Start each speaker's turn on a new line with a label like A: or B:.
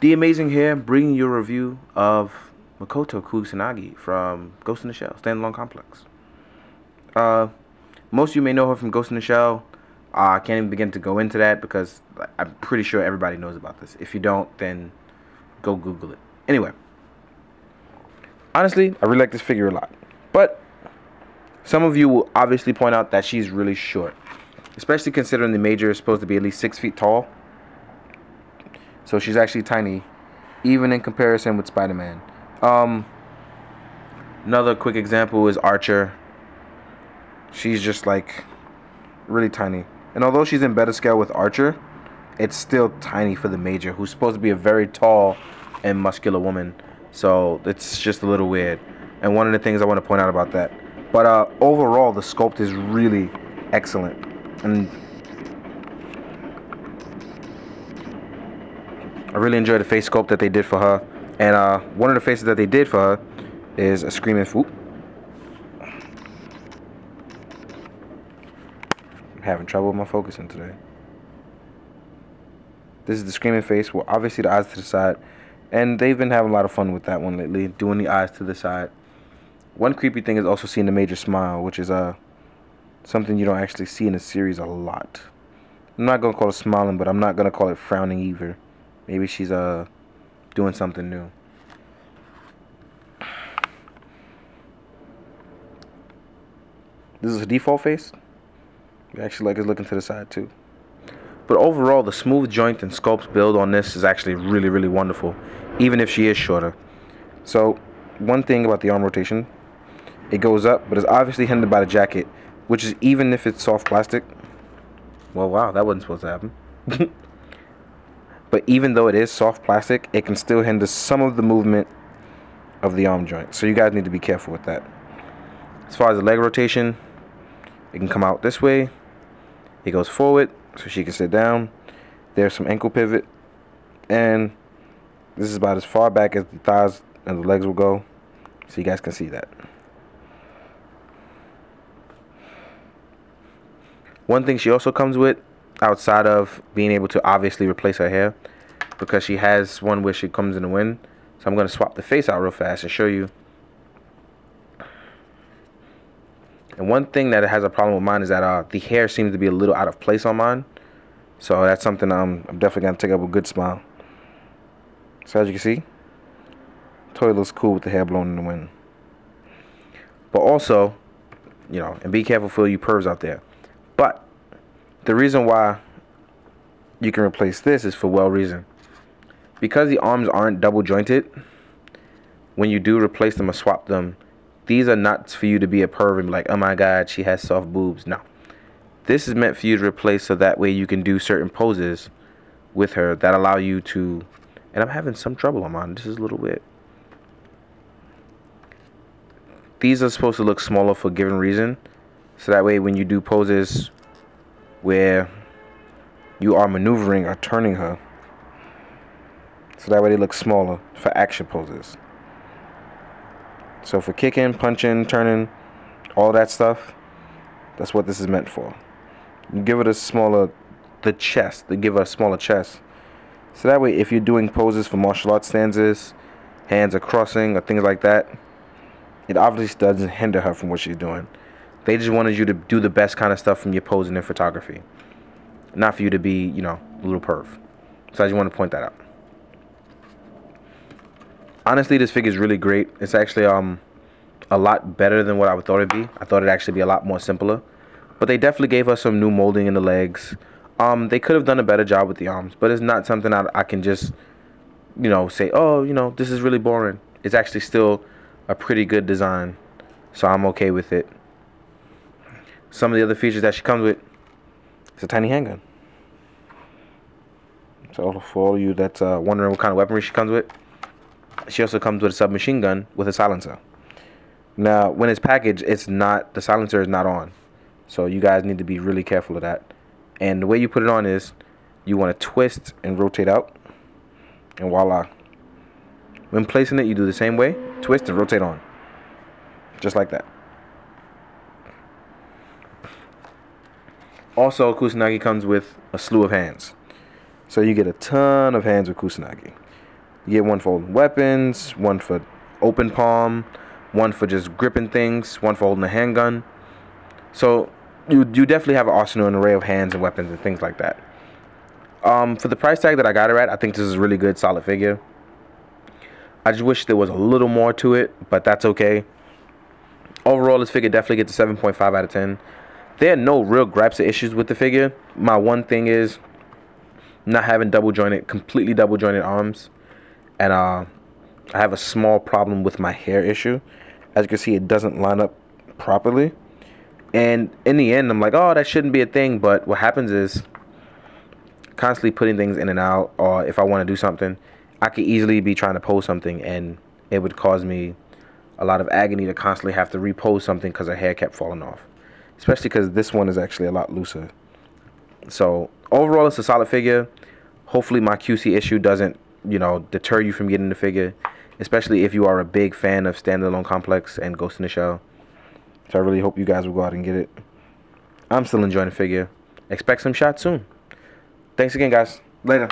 A: The Amazing here, bringing you a review of Makoto Kusanagi from Ghost in the Shell, Standalone Complex. Most of you may know her from Ghost in the Shell. I can't even begin to go into that because I'm pretty sure everybody knows about this. If you don't, then go Google it. Anyway, honestly, I really like this figure a lot. But some of you will obviously point out that she's really short, especially considering the Major is supposed to be at least 6 feet tall. So she's actually tiny, even in comparison with Spider-Man. Another quick example is Archer. She's just like really tiny. And although she's in better scale with Archer, it's still tiny for the Major, who's supposed to be a very tall and muscular woman. So it's just a little weird. And one of the things I want to point out about that. But overall, the sculpt is really excellent. And I really enjoy the face sculpt that they did for her. And one of the faces that they did for her is a screaming foop. I'm having trouble with my focusing today. This is the screaming face with obviously the eyes to the side. And they've been having a lot of fun with that one lately, doing the eyes to the side. One creepy thing is also seeing the Major smile, which is something you don't actually see in the series a lot. I'm not going to call it smiling, but I'm not going to call it frowning either. Maybe she's doing something new. This is a default face. I actually like it looking to the side too. But overall, the smooth joint and sculpt build on this is actually really, really wonderful, even if she is shorter. So, one thing about the arm rotation, it goes up, but it's obviously hindered by the jacket, which is even if it's soft plastic. Well, wow, that wasn't supposed to happen. But even though it is soft plastic, it can still hinder some of the movement of the arm joint. So you guys need to be careful with that. As far as the leg rotation, it can come out this way. It goes forward, so she can sit down. There's some ankle pivot. And this is about as far back as the thighs and the legs will go. So you guys can see that. One thing she also comes with, outside of being able to obviously replace her hair, because she has one where she comes in the wind. So I'm going to swap the face out real fast and show you. And one thing that has a problem with mine is that the hair seems to be a little out of place on mine. So that's something I'm definitely going to take up a good smile. So as you can see, toy looks cool with the hair blowing in the wind. But also, you know, and be careful for you pervs out there. But the reason why you can replace this is for well reason. Because the arms aren't double jointed, when you do replace them or swap them, these are not for you to be a perv and be like, oh my god, she has soft boobs. No. This is meant for you to replace so that way you can do certain poses with her that allow you to... And I'm having some trouble on mine. This is a little weird. These are supposed to look smaller for a given reason. So that way when you do poses where you are maneuvering or turning her, so that way they look smaller for action poses. So for kicking, punching, turning, all that stuff, that's what this is meant for. You give it a smaller, the chest, they give her a smaller chest. So that way if you're doing poses for martial arts stances, hands are crossing or things like that, it obviously doesn't hinder her from what she's doing. They just wanted you to do the best kind of stuff from your posing and photography. Not for you to be, you know, a little perv. So I just want to point that out. Honestly, this figure is really great. It's actually a lot better than what I thought it'd be. I thought it'd actually be a lot more simpler. But they definitely gave us some new molding in the legs. They could have done a better job with the arms. But it's not something I can just, you know, say, oh, you know, this is really boring. It's actually still a pretty good design. So I'm okay with it. Some of the other features that she comes with, it's a tiny handgun. So for all of you that's wondering what kind of weaponry she comes with, she also comes with a submachine gun with a silencer. Now, when it's packaged, the silencer is not on. So you guys need to be really careful of that. And the way you put it on is, you want to twist and rotate out. And voila. When placing it, you do the same way. Twist and rotate on. Just like that. Also, Kusanagi comes with a slew of hands. So you get a ton of hands with Kusanagi. You get one for holding weapons, one for open palm, one for just gripping things, one for holding a handgun. So you definitely have an arsenal, an array of hands and weapons and things like that. For the price tag that I got it at, I think this is a really good, solid figure. I just wish there was a little more to it, but that's okay. Overall, this figure definitely gets a 7.5 out of 10. There are no real gripes or issues with the figure. My one thing is not having completely double jointed arms. And I have a small problem with my hair issue. As you can see, it doesn't line up properly. And in the end, I'm like, oh, that shouldn't be a thing. But what happens is constantly putting things in and out, or if I want to do something, I could easily be trying to pose something and it would cause me a lot of agony to constantly have to repose something because her hair kept falling off. Especially because this one is actually a lot looser. So overall, it's a solid figure. Hopefully my QC issue doesn't, you know, deter you from getting the figure, especially if you are a big fan of Standalone Complex and Ghost in the Shell. So I really hope you guys will go out and get it. I'm still enjoying the figure. Expect some shots soon. Thanks again, guys. Later.